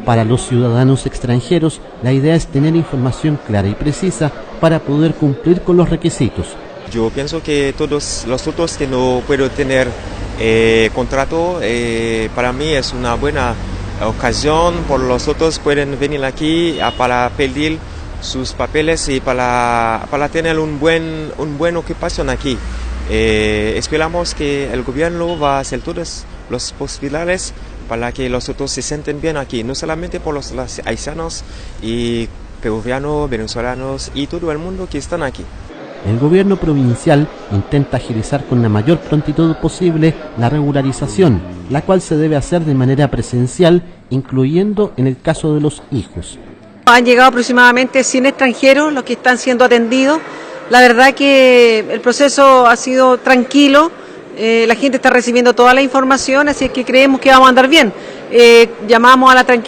Para los ciudadanos extranjeros, la idea es tener información clara y precisa para poder cumplir con los requisitos. Yo pienso que todos los otros que no pueden tener contrato, para mí es una buena ocasión, por los otros pueden venir aquí para pedir sus papeles y para tener un buen ocupación aquí. Esperamos que el gobierno va a hacer todas las posibilidades para que los otros se sienten bien aquí, no solamente por los haitianos y peruvianos, venezolanos y todo el mundo que están aquí. El gobierno provincial intenta agilizar con la mayor prontitud posible la regularización, la cual se debe hacer de manera presencial, incluyendo en el caso de los hijos. Han llegado aproximadamente 100 extranjeros los que están siendo atendidos. La verdad que el proceso ha sido tranquilo, la gente está recibiendo toda la información, así que creemos que vamos a andar bien. Llamamos a la tranquilidad.